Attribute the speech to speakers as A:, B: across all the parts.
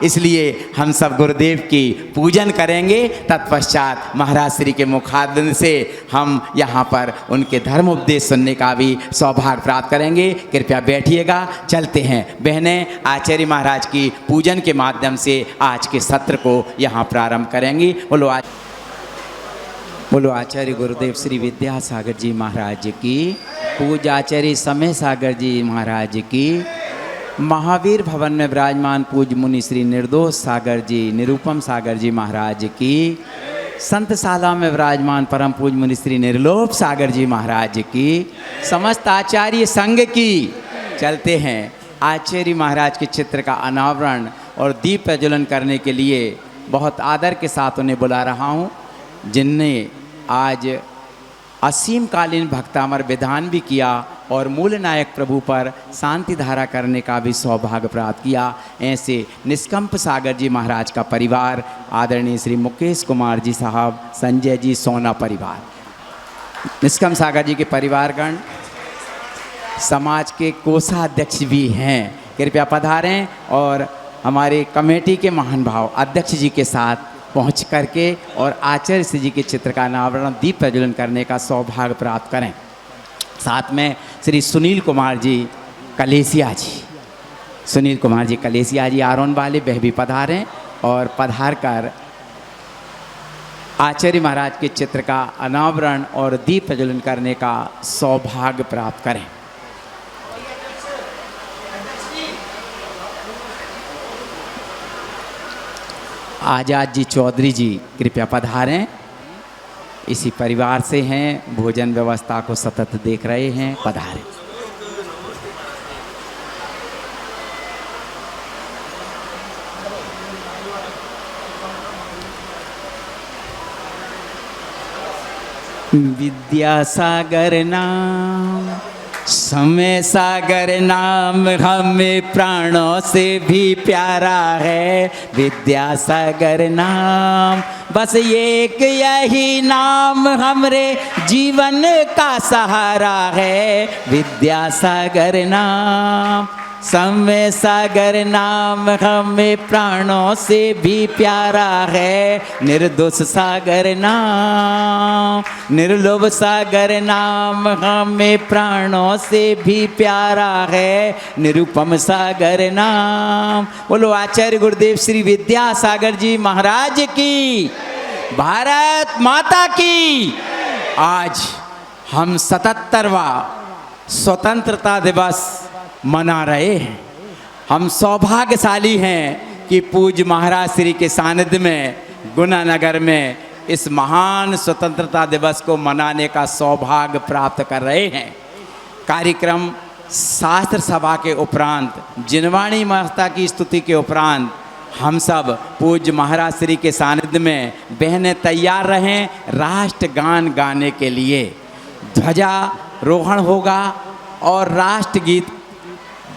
A: इसलिए हम सब गुरुदेव की पूजन करेंगे। तत्पश्चात महाराज श्री के मुखारविंद से हम यहाँ पर उनके धर्म उपदेश सुनने का भी सौभाग्य प्राप्त करेंगे। कृपया बैठिएगा, चलते हैं। बहनें आचार्य महाराज की पूजन के माध्यम से आज के सत्र को यहाँ प्रारंभ करेंगी। बोलो आचार्य गुरुदेव श्री विद्यासागर जी महाराज की, पूज्य आचार्य समय सागर जी महाराज की, महावीर भवन में विराजमान पूज्य मुनि श्री निर्दोष सागर जी निरूपम सागर जी महाराज की, संतशाला में विराजमान परम पूज्य मुनि श्री निर्लोभ सागर जी महाराज की, समस्त आचार्य संघ की। चलते हैं। आचार्य महाराज के चित्र का अनावरण और दीप प्रज्वलन करने के लिए बहुत आदर के साथ उन्हें बुला रहा हूँ, जिनने आज असीम कालीन भक्तामर विधान भी किया और मूल नायक प्रभु पर शांति धारा करने का भी सौभाग्य प्राप्त किया। ऐसे निष्कंप सागर जी महाराज का परिवार, आदरणीय श्री मुकेश कुमार जी साहब, संजय जी सोना परिवार, निष्कंप सागर जी के परिवारगण, समाज के कोषाध्यक्ष भी हैं। कृपया पधारें और हमारे कमेटी के महान भाव अध्यक्ष जी के साथ पहुंच करके और आचार्य श्री जी के चित्र का अनावरण दीप प्रज्वलन करने का सौभाग्य प्राप्त करें। साथ में श्री सुनील कुमार जी कलेसिया जी, सुनील कुमार जी कलेसिया जी आरोन वाले, वह भी पधारें और पधार कर आचार्य महाराज के चित्र का अनावरण और दीप प्रज्वलन करने का सौभाग्य प्राप्त करें। आजाद जी चौधरी जी कृपया पधारें, इसी परिवार से हैं, भोजन व्यवस्था को सतत देख रहे हैं, पधारें। विद्यासागर नाम, समय सागर नाम हमें प्राणों से भी प्यारा है। विद्यासागर नाम, बस एक यही नाम हमरे जीवन का सहारा है। विद्यासागर नाम, समय सागर नाम हमें प्राणों से भी प्यारा है। निर्दोष सागर नाम, निर्लोभ सागर नाम हमें प्राणों से भी प्यारा है। निरूपम सागर नाम। बोलो आचार्य गुरुदेव श्री विद्यासागर जी महाराज की, भारत माता की। आज हम 77वां स्वतंत्रता दिवस मना रहे हैं। हम सौभाग्यशाली हैं कि पूज्य महाराज श्री के सानिध्य में गुना नगर में इस महान स्वतंत्रता दिवस को मनाने का सौभाग्य प्राप्त कर रहे हैं। कार्यक्रम शास्त्र सभा के उपरांत, जिनवाणी माता की स्तुति के उपरांत हम सब पूज्य महाराज श्री के सानिध्य में बहनें तैयार रहें राष्ट्रगान गाने के लिए। ध्वजारोहण होगा और राष्ट्रगीत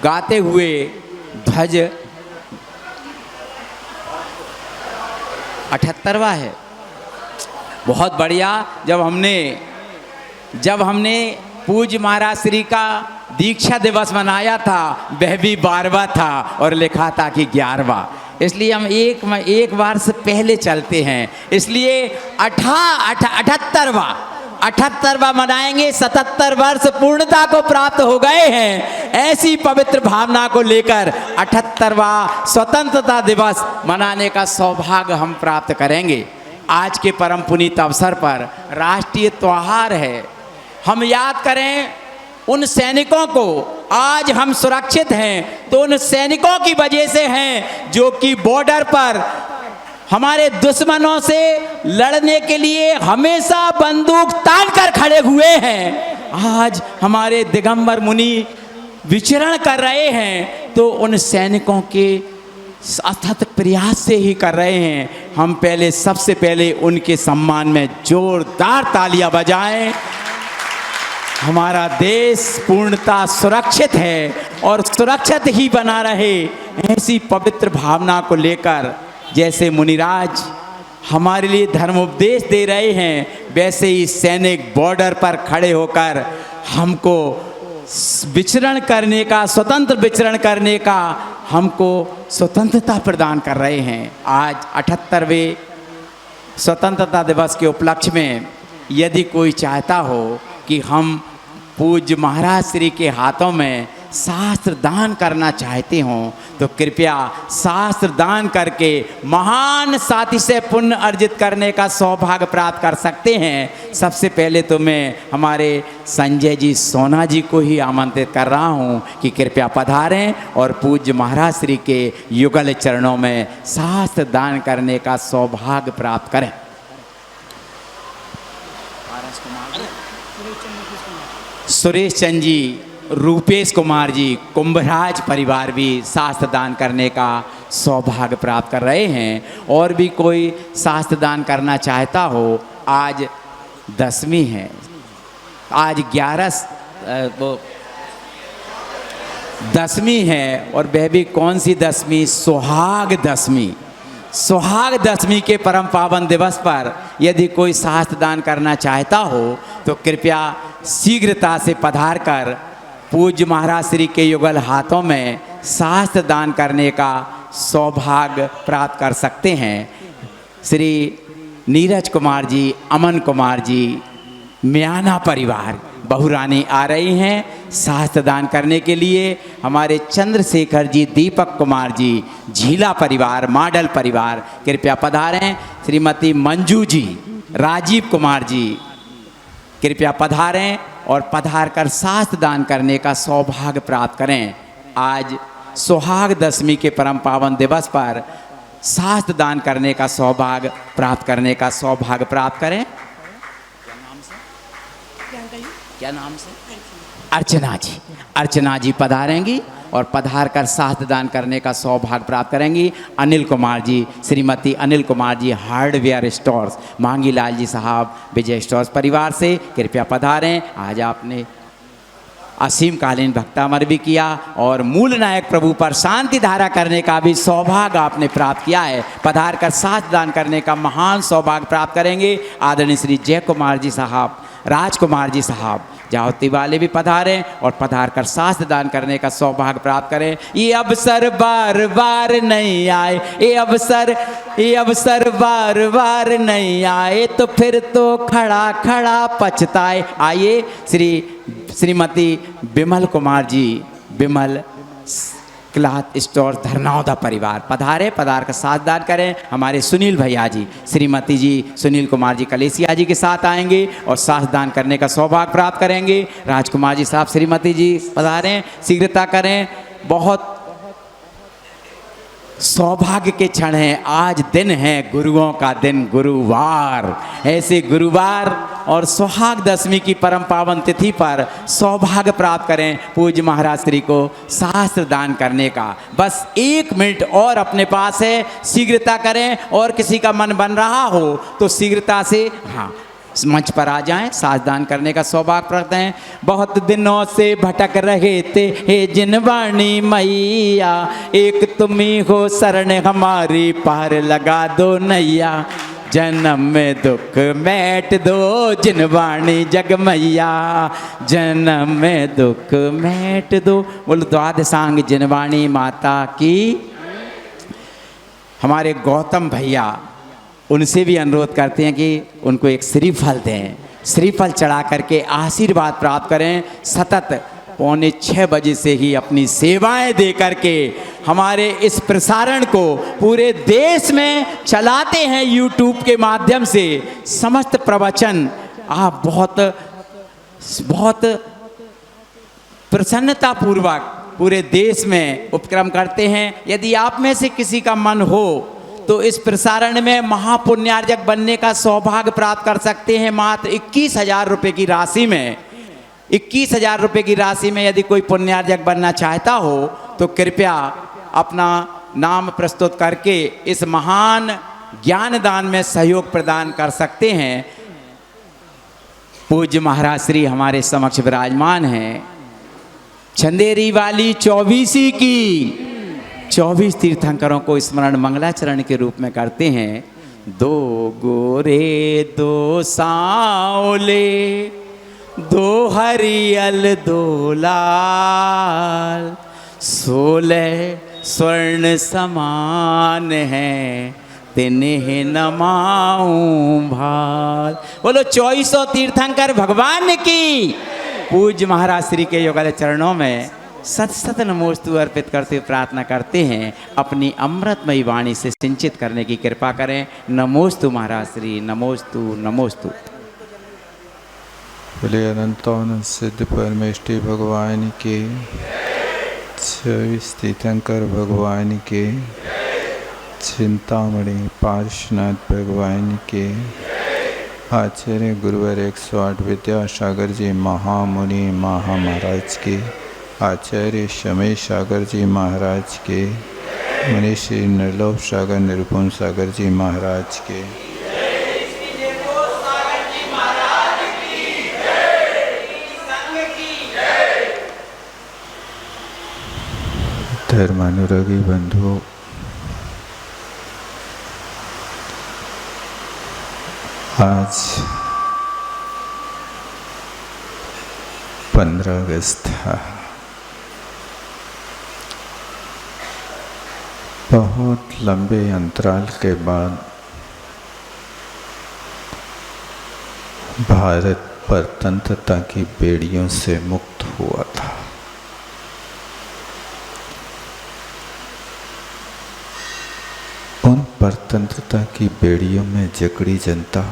A: गाते हुए ध्वज 78वां है। बहुत बढ़िया। जब हमने पूज्य महाराज श्री का दीक्षा दिवस मनाया था, वह भी 12वां था और लिखा था कि 11वां। इसलिए हम एक बार से पहले चलते हैं, इसलिए 78वां मनाएंगे। 77 वर्ष पूर्णता को प्राप्त हो गए हैं। ऐसी पवित्र भावना को लेकर 78वां स्वतंत्रता दिवस मनाने का सौभाग्य हम प्राप्त करेंगे। आज के परम पुनीत अवसर पर राष्ट्रीय त्योहार है। हम याद करें उन सैनिकों को। आज हम सुरक्षित हैं तो उन सैनिकों की वजह से हैं जो कि बॉर्डर पर हमारे दुश्मनों से लड़ने के लिए हमेशा बंदूक तान कर खड़े हुए हैं। आज हमारे दिगंबर मुनि विचरण कर रहे हैं तो उन सैनिकों के अथक प्रयास से ही कर रहे हैं। हम सबसे पहले उनके सम्मान में जोरदार तालियां बजाएं। हमारा देश पूर्णता सुरक्षित है और सुरक्षित ही बना रहे, ऐसी पवित्र भावना को लेकर जैसे मुनिराज हमारे लिए धर्म उपदेश दे रहे हैं, वैसे ही सैनिक बॉर्डर पर खड़े होकर हमको विचरण करने का, स्वतंत्र विचरण करने का हमको स्वतंत्रता प्रदान कर रहे हैं। आज 78वें स्वतंत्रता दिवस के उपलक्ष्य में यदि कोई चाहता हो कि हम पूज्य महाराज श्री के हाथों में शास्त्र दान करना चाहते हों तो कृपया शास्त्र दान करके महान साथी से पुण्य अर्जित करने का सौभाग्य प्राप्त कर सकते हैं। सबसे पहले तो मैं हमारे संजय जी सोना जी को ही आमंत्रित कर रहा हूं कि कृपया पधारें और पूज्य महाराज श्री के युगल चरणों में शास्त्र दान करने का सौभाग्य प्राप्त करें। सुरेश चंद जी, रूपेश कुमार जी, कुंभराज परिवार भी शास्त्र दान करने का सौभाग्य प्राप्त कर रहे हैं। और भी कोई शास्त्र दान करना चाहता हो, आज 10वीं है, आज 10वीं है और वह भी कौन सी 10वीं? सुहाग 10वीं। सुहाग 10वीं के परम पावन दिवस पर यदि कोई शास्त्र दान करना चाहता हो तो कृपया शीघ्रता से पधार कर पूज्य महाराज श्री के युगल हाथों में शास्त्र दान करने का सौभाग्य प्राप्त कर सकते हैं। श्री नीरज कुमार जी, अमन कुमार जी, म्याना परिवार बहुरानी आ रही हैं शास्त्र दान करने के लिए। हमारे चंद्रशेखर जी, दीपक कुमार जी, झीला परिवार, मॉडल परिवार कृपया पधारें। श्रीमती मंजू जी, राजीव कुमार जी कृपया पधारें और पधार कर शास्त्र दान करने का सौभाग्य प्राप्त करें। आज सुहाग 10वीं के परम पावन दिवस पर शास्त्र दान करने का सौभाग्य प्राप्त करने का सौभाग्य प्राप्त करें। क्या नाम से? अर्चना जी। अर्चना जी पधारेंगी और पधार कर शास्त्र दान करने का सौभाग्य प्राप्त करेंगी। अनिल कुमार जी, श्रीमती अनिल कुमार जी, हार्डवेयर स्टोर्स, मांगी लाल जी साहब, विजय स्टोर्स परिवार से कृपया पधारें। आज आपने असीम कालीन भक्तामर भी किया और मूल नायक प्रभु पर शांति धारा करने का भी सौभाग्य आपने प्राप्त किया है। पधार कर शास्त्र दान करने का महान सौभाग्य प्राप्त करेंगे। आदरणीय श्री जय कुमार जी साहब, राजकुमार जी साहब, जावती वाले भी पधारें और पधार कर शास्त्र दान करने का सौभाग्य प्राप्त करें। ये अवसर बार बार नहीं आए, ये अवसर बार बार नहीं आए तो फिर तो खड़ा खड़ा पछताए। आइए श्रीमती बिमल कुमार जी, बिमल क्लॉथ स्टोर धरनौदा परिवार पधारे, पधार का साथ दान करें। हमारे सुनील भैया जी, श्रीमती जी सुनील कुमार जी कलेसिया जी के साथ आएंगे और साथ दान करने का सौभाग्य प्राप्त करेंगे। राजकुमार जी साहब, श्रीमती जी पधारें, शीघ्रता करें। बहुत सौभाग्य के क्षण हैं। आज दिन है गुरुओं का दिन, गुरुवार। ऐसे गुरुवार और सुहाग 10वीं की परम पावन तिथि पर सौभाग्य प्राप्त करें पूज्य महाराज श्री को शास्त्र दान करने का। बस 1 मिनट और अपने पास है, शीघ्रता करें। और किसी का मन बन रहा हो तो शीघ्रता से मंच पर आ जाएं, शास्त्र दान करने का सौभाग्य प्राप्त हैं। बहुत दिनों से भटक रहे थे हे जिनवाणी मैया, एक तुम ही हो शरण हमारी, पार लगा दो नैया। जन्म में दुख मैट दो जिनवाणी जग मैया, जन्म में दुख मैट दो। बोलो द्वादशांग जिनवाणी माता की। हमारे गौतम भैया, उनसे भी अनुरोध करते हैं कि उनको एक श्रीफल दें, श्रीफल चढ़ा करके आशीर्वाद प्राप्त करें। सतत 5:45 बजे से ही अपनी सेवाएं दे करके हमारे इस प्रसारण को पूरे देश में चलाते हैं यूट्यूब के माध्यम से। समस्त प्रवचन आप बहुत प्रसन्नतापूर्वक पूरे देश में उपक्रम करते हैं। यदि आप में से किसी का मन हो तो इस प्रसारण में महापुण्यार्जक बनने का सौभाग्य प्राप्त कर सकते हैं। मात्र 21,000 रुपये की राशि में, 21,000 रुपये की राशि में यदि कोई पुण्यार्जक बनना चाहता हो तो कृपया अपना नाम प्रस्तुत करके इस महान ज्ञान दान में सहयोग प्रदान कर सकते हैं। पूज्य महाराज श्री हमारे समक्ष विराजमान हैं। चंदेरी वाली 24 की 24 तीर्थंकरों को स्मरण मंगलाचरण के रूप में करते हैं। 2 गोरे 2 सांवले दो हरियल दो लाल, 16 स्वर्ण समान है, तिन्हें नमाऊं भाल। बोलो 2400 तीर्थंकर भगवान की। पूज्य महाराज श्री के योगालय चरणों में सत सत नमोस्तु अर्पित करते हुए प्रार्थना करते हैं, अपनी अमृतमयी वाणी से सिंचित करने की कृपा करें। नमोस्तु महाराज श्री, नमोस्तु नमोस्तु।
B: बोले अनंतौन सिद्ध परमेष्टि भगवान के, 24 तीर्थंकर भगवान के, चिंतामणि पार्श्वनाथ भगवान के, आचार्य गुरुवर 108 विद्यासागर जी महामुनि महाराज के, आचार्य शमेश सागर जी महाराज के, मनीषी निर्लोभ सागर निरुपम सागर जी महाराज के, धर्मानुरागी बंधुओं, आज 15 अगस्त था। बहुत लंबे अंतराल के बाद भारत परतंत्रता की बेड़ियों से मुक्त हुआ था। उन परतंत्रता की बेड़ियों में जकड़ी जनता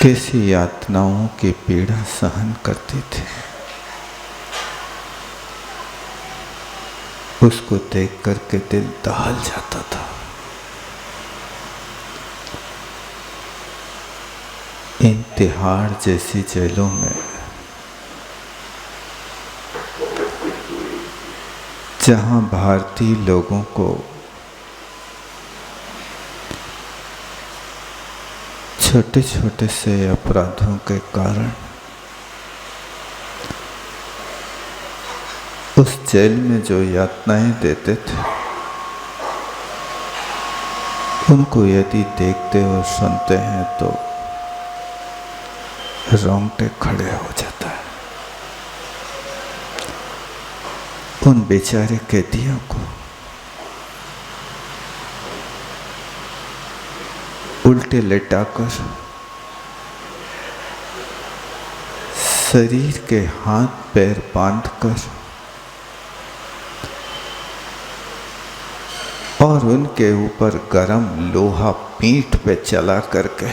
B: कैसी यातनाओं की पीड़ा सहन करती थी, उसको देख करके दिल दहल जाता था। इन तिहाड़ जैसी जेलों में जहां भारतीय लोगों को छोटे छोटे से अपराधों के कारण उस जेल में जो यातनाएं देते थे, उनको यदि देखते और सुनते हैं तो रोंगटे खड़े हो जाता है। उन बेचारे कैदियों को उल्टे लेटाकर शरीर के हाथ पैर बांधकर और उनके ऊपर गरम लोहा पीठ पे चला करके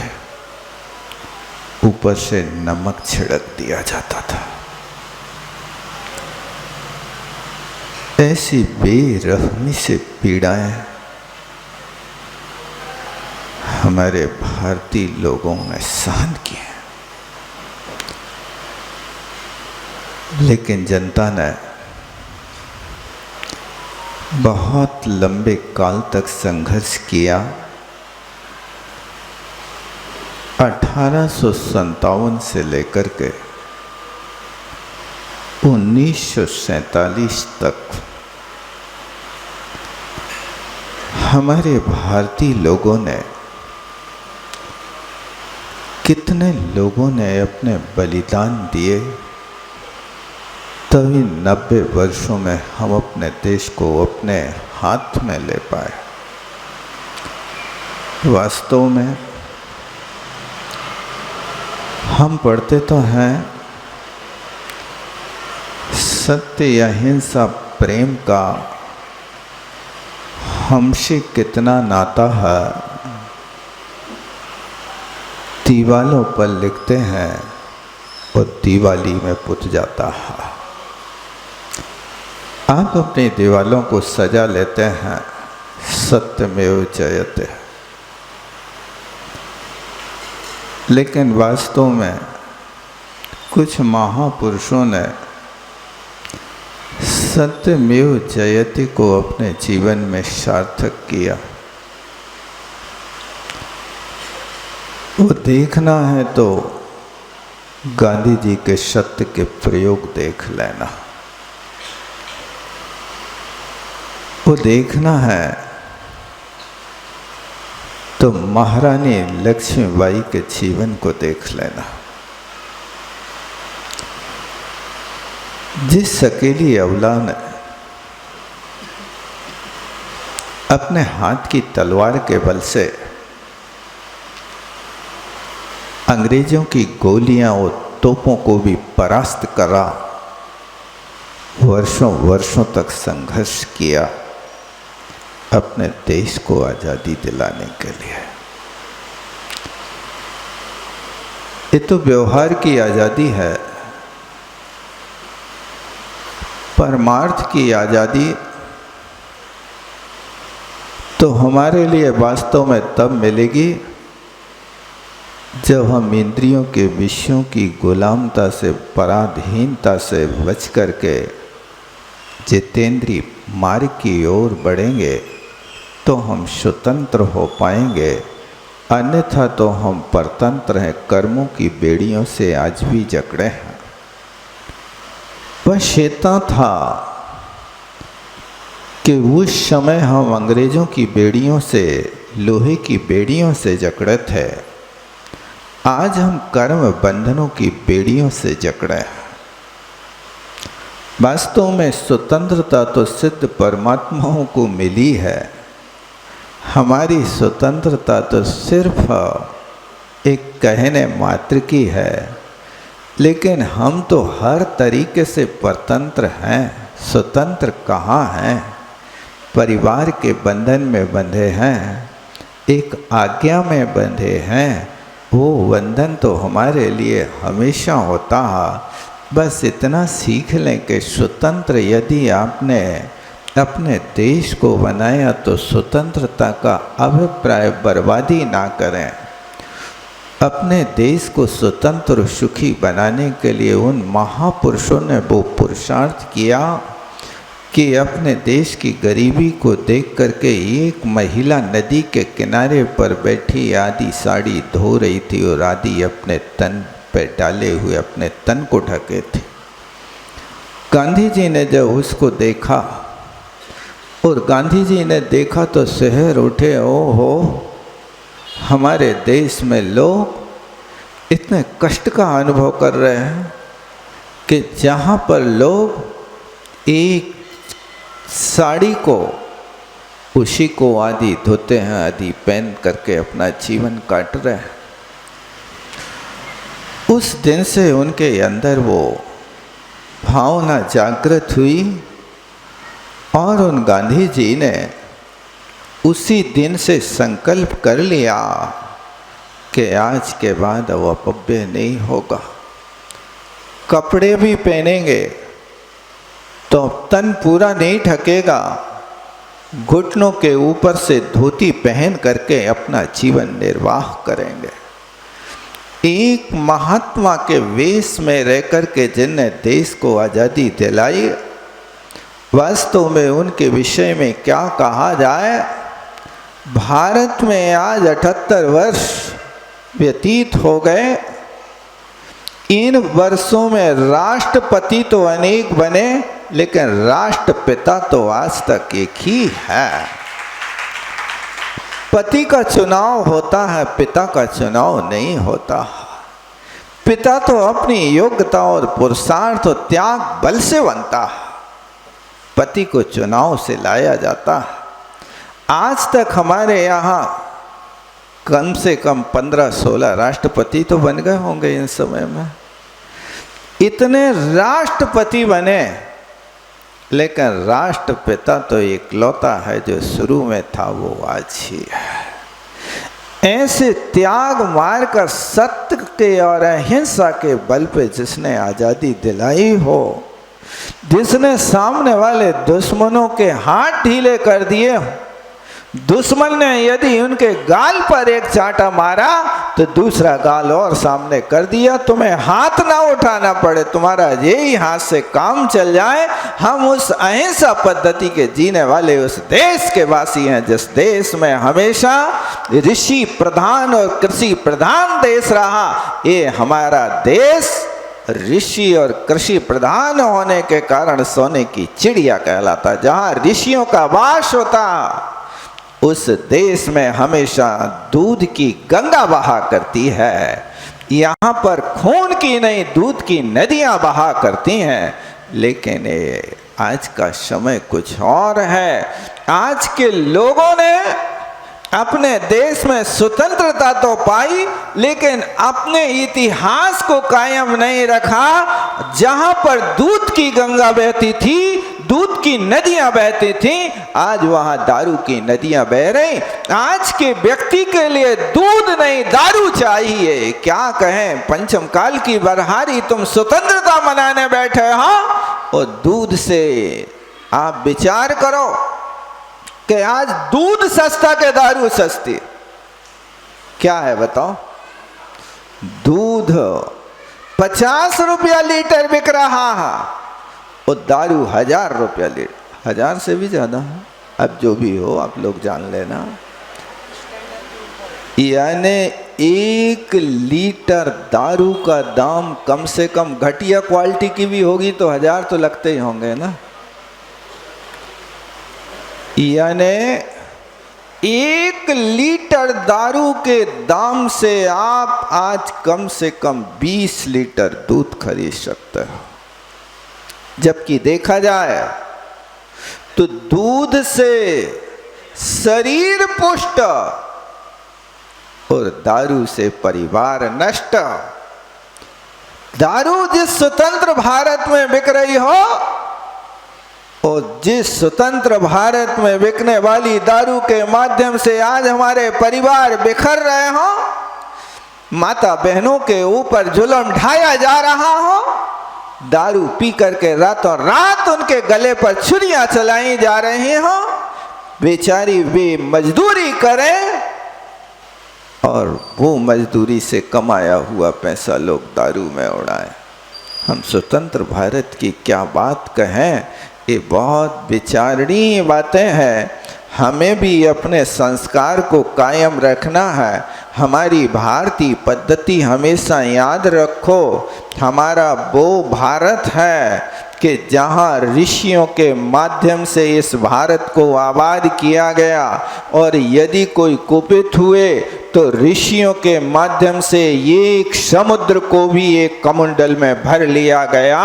B: ऊपर से नमक छिड़क दिया जाता था। ऐसी बेरहमी से पीड़ाएं हमारे भारतीय लोगों ने सहन की है, लेकिन जनता ने बहुत लंबे काल तक संघर्ष किया। 1857 से लेकर के 1947 तक हमारे भारतीय लोगों ने, कितने लोगों ने अपने बलिदान दिए, तभी 90 वर्षों में हम अपने देश को अपने हाथ में ले पाए। वास्तव में हम पढ़ते तो हैं सत्य अहिंसा प्रेम का हमसे कितना नाता है, दीवालों पर लिखते हैं और दिवाली में पुत जाता है। आप अपनी दीवालों को सजा लेते हैं, सत्यमेव जयते, लेकिन वास्तव में कुछ महापुरुषों ने सत्यमेव जयते को अपने जीवन में सार्थक किया। वो देखना है तो गांधी जी के सत्य के प्रयोग देख लेना। वो देखना है तो महारानी लक्ष्मीबाई के जीवन को देख लेना। जिस अकेली अबला ने अपने हाथ की तलवार के बल से अंग्रेजों की गोलियां और तोपों को भी परास्त करा, वर्षों वर्षों तक संघर्ष किया अपने देश को आज़ादी दिलाने के लिए। ये तो व्यवहार की आज़ादी है, परमार्थ की आज़ादी तो हमारे लिए वास्तव में तब मिलेगी जब हम इंद्रियों के विषयों की गुलामता से, पराधीनता से बच करके जितेंद्रीय मार्ग की ओर बढ़ेंगे तो हम स्वतंत्र हो पाएंगे। अन्यथा तो हम परतंत्र हैं, कर्मों की बेड़ियों से आज भी जकड़े हैं। वह शैतान था कि उस समय हम अंग्रेजों की बेड़ियों से, लोहे की बेड़ियों से जकड़े थे। आज हम कर्म बंधनों की बेड़ियों से जकड़े हैं। वास्तव में स्वतंत्रता तो सिद्ध परमात्माओं को मिली है। हमारी स्वतंत्रता तो सिर्फ एक कहने मात्र की है, लेकिन हम तो हर तरीके से परतंत्र हैं। स्वतंत्र कहाँ हैं? परिवार के बंधन में बंधे हैं, एक आज्ञा में बंधे हैं। वो बंधन तो हमारे लिए हमेशा होता है। बस इतना सीख लें कि स्वतंत्र यदि आपने अपने देश को बनाया तो स्वतंत्रता का अभिप्राय बर्बादी ना करें। अपने देश को स्वतंत्र सुखी बनाने के लिए उन महापुरुषों ने वो पुरुषार्थ किया कि अपने देश की गरीबी को देख करके एक महिला नदी के किनारे पर बैठी आधी साड़ी धो रही थी और आधी अपने तन पे डाले हुए अपने तन को ढके थे। गांधी जी ने जब उसको देखा और गांधी जी ने देखा तो शहर उठे, ओहो हमारे देश में लोग इतने कष्ट का अनुभव कर रहे हैं कि जहाँ पर लोग एक साड़ी को उसी को आधी धोते हैं, आधी पहन करके अपना जीवन काट रहे हैं। उस दिन से उनके अंदर वो भावना जागृत हुई और उन गांधी जी ने उसी दिन से संकल्प कर लिया कि आज के बाद अब अपव्यय नहीं होगा। कपड़े भी पहनेंगे तो तन पूरा नहीं ढकेगा, घुटनों के ऊपर से धोती पहन करके अपना जीवन निर्वाह करेंगे। एक महात्मा के वेश में रह करके जिनने देश को आज़ादी दिलाई, वास्तव में उनके विषय में क्या कहा जाए। भारत में आज 78 वर्ष व्यतीत हो गए। इन वर्षों में राष्ट्रपति तो अनेक बने, लेकिन राष्ट्रपिता तो आज तक एक ही है। पति का चुनाव होता है, पिता का चुनाव नहीं होता। पिता तो अपनी योग्यता और पुरुषार्थ और त्याग बल से बनता है, पति को चुनाव से लाया जाता है। आज तक हमारे यहाँ कम से कम 15-16 राष्ट्रपति तो बन गए होंगे इन समय में। इतने राष्ट्रपति बने, लेकिन राष्ट्रपिता तो इकलौता है जो शुरू में था, वो आज ही है। ऐसे त्याग मार कर सत्य के और अहिंसा के बल पे जिसने आज़ादी दिलाई हो, जिसने सामने वाले दुश्मनों के हाथ ढीले कर दिए, दुश्मन ने यदि उनके गाल पर एक चांटा मारा तो दूसरा गाल और सामने कर दिया, तुम्हें हाथ ना उठाना पड़े, तुम्हारा यही हाथ से काम चल जाए। हम उस अहिंसा पद्धति के जीने वाले उस देश के वासी हैं जिस देश में हमेशा ऋषि प्रधान और कृषि प्रधान देश रहा। ये हमारा देश ऋषि और कृषि प्रधान होने के कारण सोने की चिड़िया कहलाता। जहाँ ऋषियों का वास होता,
C: उस देश में हमेशा दूध की गंगा बहा करती है। यहाँ पर खून की नहीं दूध की नदियां बहा करती हैं। लेकिन ये आज का समय कुछ और है। आज के लोगों ने अपने देश में स्वतंत्रता तो पाई, लेकिन अपने इतिहास को कायम नहीं रखा। जहां पर दूध की गंगा बहती थी, दूध की नदियां बहती थी, आज वहां दारू की नदियां बह रही। आज के व्यक्ति के लिए दूध नहीं दारू चाहिए। क्या कहें, पंचम काल की बरहारी तुम स्वतंत्रता मनाने बैठे हो, और दूध से आप विचार करो कि आज दूध सस्ता के दारू सस्ती। क्या है बताओ? दूध 50 रुपया लीटर बिक रहा है और दारू 1000 रुपया लीटर, 1000 से भी ज्यादा है। अब जो भी हो आप लोग जान लेना। यानी 1 लीटर दारू का दाम कम से कम, घटिया क्वालिटी की भी होगी तो 1000 तो लगते ही होंगे ना। यानी 1 लीटर दारू के दाम से आप आज कम से कम 20 लीटर दूध खरीद सकते हो। जबकि देखा जाए तो दूध से शरीर पुष्ट और दारू से परिवार नष्ट। दारू जिस स्वतंत्र भारत में बिक रही हो, और जिस स्वतंत्र भारत में बिकने वाली दारू के माध्यम से आज हमारे परिवार बिखर रहे हो, माता बहनों के ऊपर जुल्म ढाया जा रहा हो, दारू पी करके रातों रात उनके गले पर छुरियां चलाई जा रही हो, बेचारी वे मजदूरी करें और वो मजदूरी से कमाया हुआ पैसा लोग दारू में उड़ाएं। हम स्वतंत्र भारत की क्या बात कहें, ये बहुत विचारणीय बातें हैं। हमें भी अपने संस्कार को कायम रखना है। हमारी भारतीय पद्धति हमेशा याद रखो, हमारा वो भारत है कि जहाँ ऋषियों के माध्यम से इस भारत को आबाद किया गया, और यदि कोई कुपित हुए तो ऋषियों के माध्यम से एक समुद्र को भी एक कमंडल में भर लिया गया।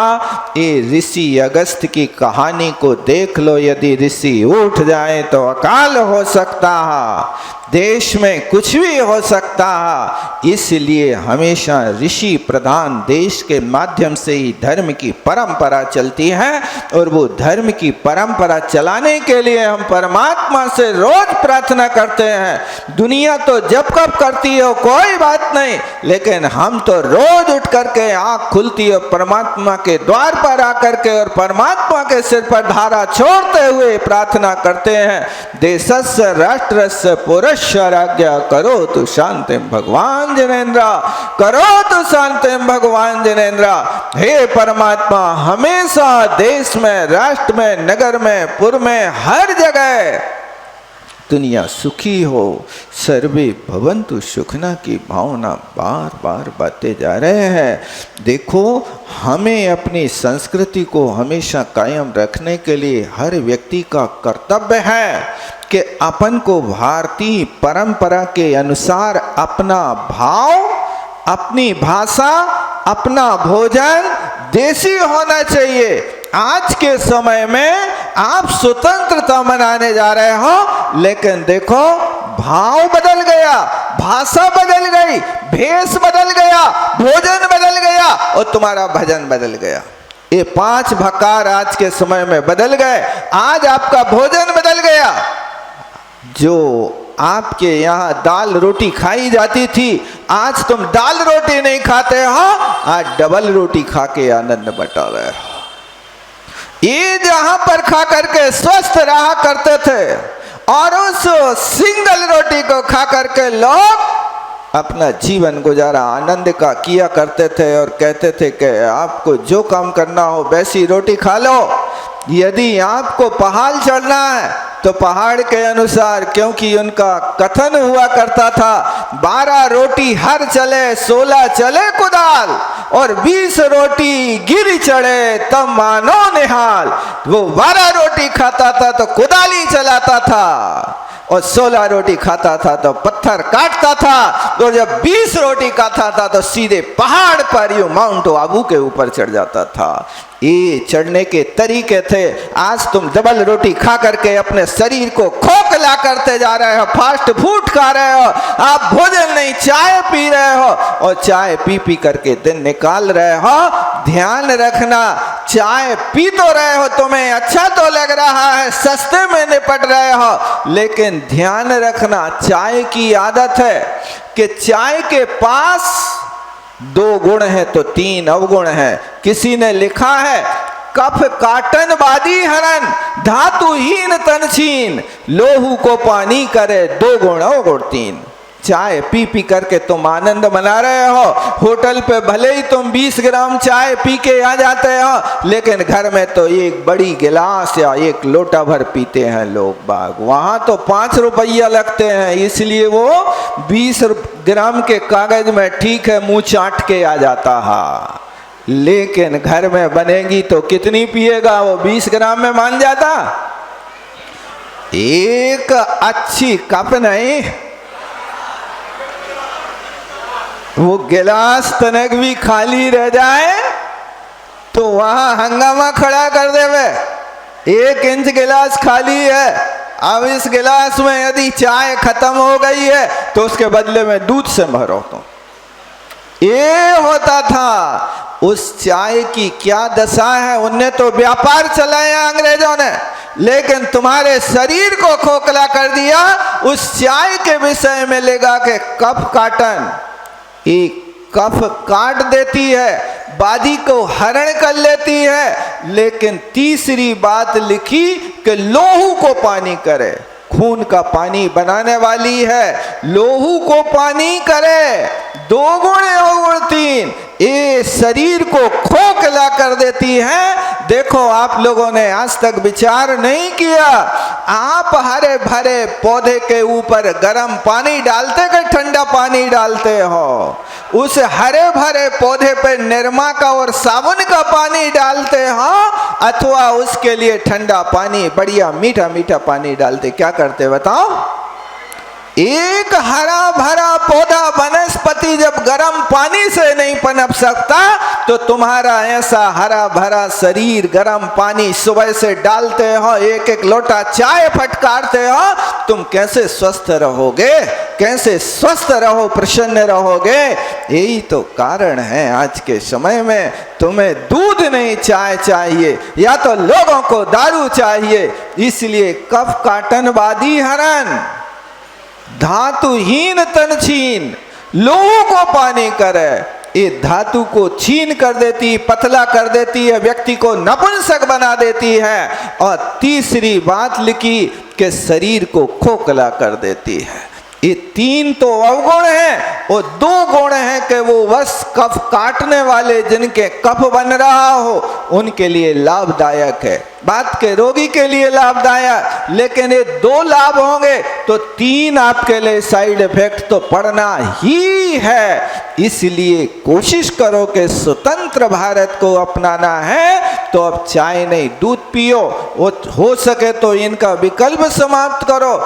C: ये ऋषि अगस्त की कहानी को देख लो। यदि ऋषि उठ जाए तो अकाल हो सकता है, देश में कुछ भी हो सकता है। इसलिए हमेशा ऋषि प्रधान देश के माध्यम से ही धर्म की परंपरा चलती है, और वो धर्म की परंपरा चलाने के लिए हम परमात्मा से रोज प्रार्थना करते हैं। दुनिया तो जब कब करती हो कोई बात नहीं, लेकिन हम तो रोज उठ करके आंख खुलती है परमात्मा के द्वार पर आकर के, और परमात्मा के सिर पर धारा छोड़ते हुए प्रार्थना करते हैं, देशस्य राष्ट्रस्य पुरुष आज्ञा करो तो शांति भगवान जिनेन्द्र, करो तो शांति भगवान जिनेन्द्र। हे परमात्मा, हमेशा देश में, राष्ट्र में, नगर में, पुर में, हर जगह दुनिया सुखी हो, सर्वे भवन्तु सुखिनः की भावना बार बार बातें जा रहे हैं। देखो, हमें अपनी संस्कृति को हमेशा कायम रखने के लिए हर व्यक्ति का कर्तव्य है कि अपन को भारतीय परंपरा के अनुसार अपना भाव, अपनी भाषा, अपना भोजन देसी होना चाहिए। आज के समय में आप स्वतंत्रता मनाने जा रहे हो, लेकिन देखो भाव बदल गया, भाषा बदल गई, भेष बदल गया, भोजन बदल गया, और तुम्हारा भजन बदल गया। ये 5 भकार आज के समय में बदल गए। आज आपका भोजन बदल गया। जो आपके यहाँ दाल रोटी खाई जाती थी, आज तुम दाल रोटी नहीं खाते हो, आज डबल रोटी खा के आनंद बटा रहे हो। ये जहां पर खा करके स्वस्थ रहा करते थे, और उस सिंगल रोटी को खा करके लोग अपना जीवन गुजारा आनंद का किया करते थे, और कहते थे कि आपको जो काम करना हो वैसी रोटी खा लो। यदि आपको पहाड़ चढ़ना है तो पहाड़ के अनुसार, क्योंकि उनका कथन हुआ करता था 12 रोटी हर चले, 16 चले कुदाल, और 20 रोटी गिर चढ़े तब मानो निहाल। वो 12 रोटी खाता था तो कुदाली चलाता था, और 16 रोटी खाता था तो पत्थर काटता था, तो जब 20 रोटी खाता था तो सीधे पहाड़ पर यूं माउंट आबू के ऊपर चढ़ जाता था। ये चढ़ने के तरीके थे। आज तुम डबल रोटी खा करके अपने शरीर को खोखला करते जा रहे हो, फास्ट फूड खा रहे हो, आप भोजन नहीं चाय पी रहे हो, और चाय पी पी करके दिन निकाल रहे हो। ध्यान रखना, चाय पी तो रहे हो, तुम्हें अच्छा तो लग रहा है, सस्ते में निपट रहे हो, लेकिन ध्यान रखना चाय की आदत है कि चाय के पास 2 गुण है तो 3 अवगुण है। किसी ने लिखा है, कफ काटन बादी हरन, धातुहीन तन छीन, लोहू को पानी करे, 2 गुण अवगुण 3। चाय पी पी करके तुम आनंद मना रहे हो। होटल पे भले ही तुम 20 ग्राम चाय पी के आ जाते हो, लेकिन घर में तो एक बड़ी गिलास या 1 लोटा भर पीते हैं लोग बाग। वहां तो 5 रुपया लगते हैं, इसलिए वो 20 ग्राम के कागज में ठीक है मुंह चाट के आ जाता है। लेकिन घर में बनेगी तो कितनी पिएगा वो? 20 ग्राम में मान जाता। एक अच्छी कप नहीं, वो गिलास तनक भी खाली रह जाए तो वहां हंगामा खड़ा कर देवे। 1 इंच गिलास खाली है, अब इस गिलास में यदि चाय खत्म हो गई है तो उसके बदले में दूध से भरो। तो ये होता था। उस चाय की क्या दशा है। उनने तो व्यापार चलाया अंग्रेजों ने, लेकिन तुम्हारे शरीर को खोखला कर दिया उस चाय के विषय में लेगा के कफ काटन। एक कफ काट देती है, बादी को हरण कर लेती है, लेकिन तीसरी बात लिखी कि लोहू को पानी करे, खून का पानी बनाने वाली है। लोहू को पानी करे, 2 गुण और 3, ये शरीर को खोखला कर देती है। देखो आप लोगों ने आज तक विचार नहीं किया, आप हरे भरे पौधे के ऊपर गर्म पानी डालते कि ठंडा पानी डालते हो? उस हरे भरे पौधे पे निरमा का और साबुन का पानी डालते हो, अथवा उसके लिए ठंडा पानी, बढ़िया मीठा मीठा पानी डालते? क्या करते बताओ? एक हरा भरा पौधा वनस्पति जब गर्म पानी से नहीं पनप सकता, तो तुम्हारा ऐसा हरा भरा शरीर गर्म पानी सुबह से डालते हो, 1-1 लोटा चाय फटकारते हो, तुम कैसे स्वस्थ रहोगे? कैसे स्वस्थ रहो, प्रसन्न रहोगे? यही तो कारण है आज के समय में तुम्हें दूध नहीं चाय चाहिए, या तो लोगों को दारू चाहिए। इसलिए कफ काटन बादी हरन, धातुहीन तन छीन, लोहू को पानी करे। ये धातु को छीन कर देती, पतला कर देती है, व्यक्ति को नपुंसक बना देती है। और तीसरी बात लिखी कि शरीर को खोखला कर देती है। ये 3 तो अवगुण हैं, और 2 गुण हैं कि वो बस कफ काटने वाले जिनके कफ बन रहा हो उनके लिए लाभदायक है, बात के रोगी के लिए लाभदायक। लेकिन ये 2 लाभ होंगे तो 3 आपके लिए साइड इफेक्ट तो पड़ना ही है। इसलिए कोशिश करो कि स्वतंत्र भारत को अपनाना है तो अब चाय नहीं दूध पियो, हो सके तो इनका विकल्प समाप्त करो,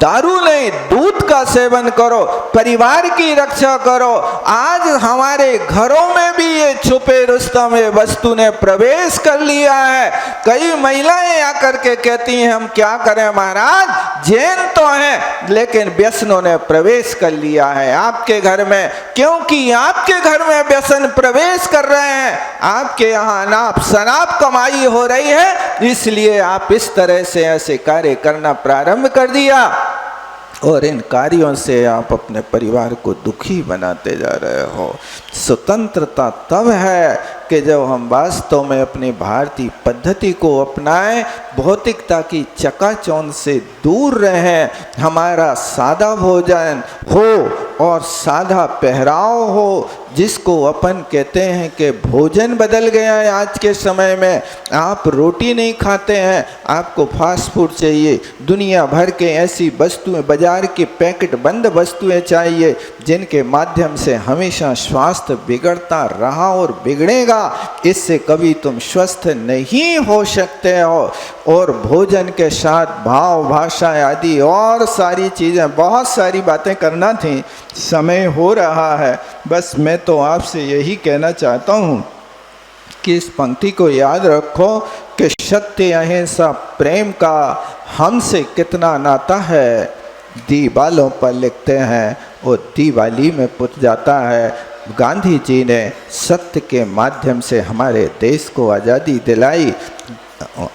C: दारू नहीं दूध का सेवन करो, परिवार की रक्षा करो। आज हमारे घरों में भी ये छुपे रुस्तम ये वस्तु ने प्रवेश कर लिया है। कई महिलाएं आकर के कहती हैं हम क्या करें महाराज, जैन तो हैं लेकिन व्यसनों ने प्रवेश कर लिया है आपके घर में। क्योंकि आपके घर में व्यसन प्रवेश कर रहे हैं, आपके यहाँ नाप शराब कमाई हो रही है, इसलिए आप इस तरह से ऐसे कार्य करना प्रारंभ कर दिया, और इन कार्यों से आप अपने परिवार को दुखी बनाते जा रहे हो। स्वतंत्रता तब है कि जब हम वास्तव में अपनी भारतीय पद्धति को अपनाएं, भौतिकता की चकाचौंध से दूर रहें, हमारा सादा भोजन हो और सादा पहराव हो, जिसको अपन कहते हैं कि भोजन बदल गया है आज के समय में। आप रोटी नहीं खाते हैं, आपको फास्ट फूड चाहिए, दुनिया भर के ऐसी वस्तुएं, बाजार के पैकेट बंद वस्तुएं चाहिए जिनके माध्यम से हमेशा स्वास्थ्य बिगड़ता रहा और बिगड़ेगा, इससे कभी तुम स्वस्थ नहीं हो सकते हो। और भोजन के साथ भाव भाषा आदि और सारी चीज़ें, बहुत सारी बातें करना थी, समय हो रहा है। बस मैं तो आपसे यही कहना चाहता हूँ कि इस पंक्ति को याद रखो कि सत्य अहिंसा प्रेम का हमसे कितना नाता है, दीवालों पर लिखते हैं और दीवाली में पुत जाता है। गांधी जी ने सत्य के माध्यम से हमारे देश को आज़ादी दिलाई।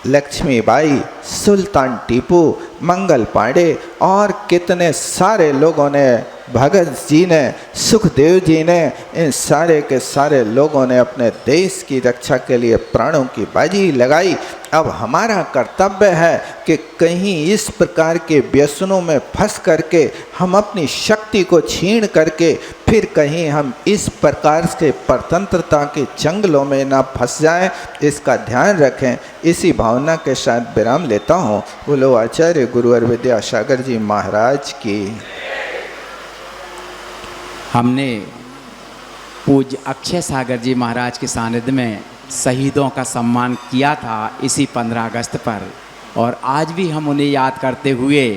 C: लक्ष्मीबाई, सुल्तान टीपू, मंगल पांडे और कितने सारे लोगों ने, भगत जी ने, सुखदेव जी ने, इन सारे के सारे लोगों ने अपने देश की रक्षा के लिए प्राणों की बाजी लगाई। अब हमारा कर्तव्य है कि कहीं इस प्रकार के व्यसनों में फंस करके हम अपनी शक्ति को छीन करके फिर कहीं हम इस प्रकार से परतंत्रता के चंगलों में ना फंस जाएं, इसका ध्यान रखें। इसी भावना के साथ विराम लेता हूँ। बोलो आचार्य गुरुवर विद्यासागर जी महाराज की।
A: हमने पूज्य अक्षय सागर जी महाराज के सानिध्य में शहीदों का सम्मान किया था इसी 15 अगस्त पर, और आज भी हम उन्हें याद करते हुए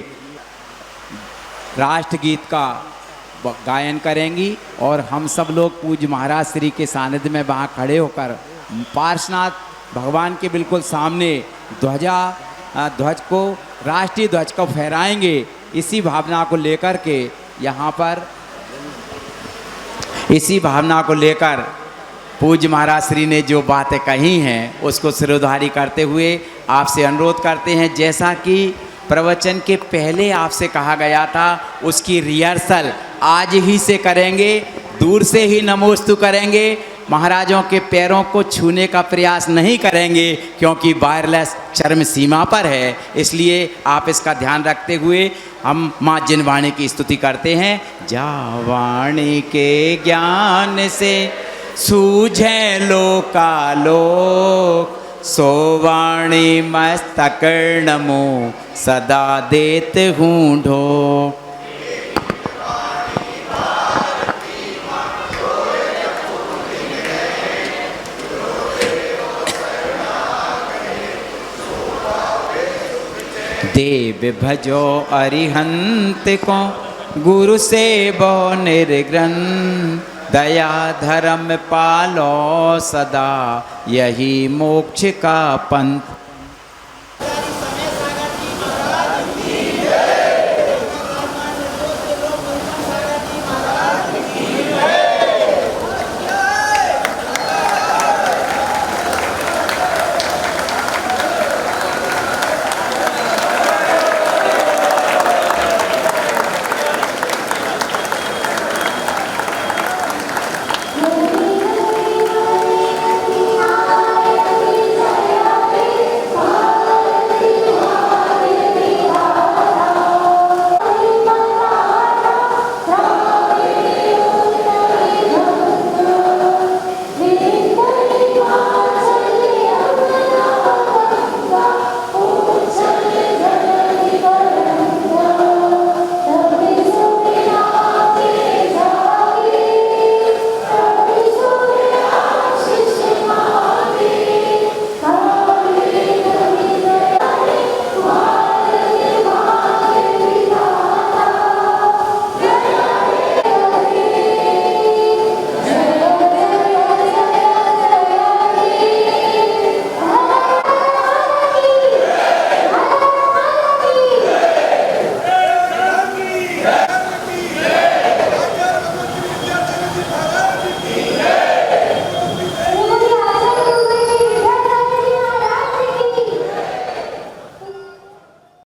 A: राष्ट्रगीत का गायन करेंगी। और हम सब लोग पूज्य महाराज श्री के सानिध्य में वहाँ खड़े होकर पार्श्वनाथ भगवान के बिल्कुल सामने ध्वज को, राष्ट्रीय ध्वज को फहराएंगे। इसी भावना को लेकर के यहाँ पर, इसी भावना को लेकर पूज्य महाराज श्री ने जो बातें कही हैं उसको सिरोधारी करते हुए आपसे अनुरोध करते हैं, जैसा कि प्रवचन के पहले आपसे कहा गया था, उसकी रिहर्सल आज ही से करेंगे। दूर से ही नमोस्तु करेंगे, महाराजों के पैरों को छूने का प्रयास नहीं करेंगे, क्योंकि वायरलेस चरम सीमा पर है। इसलिए आप इसका ध्यान रखते हुए हम माँ जिनवाणी की स्तुति करते हैं। जा वाणी के ज्ञान से सूझे लोकालोक, सो वाणी मस्तक नमो सदा देत हूँ ढोक। देव भजो अरिहंत को, गुरु से बो निर्ग्रंथ, दया धर्म पालो सदा, यही मोक्ष का पंथ।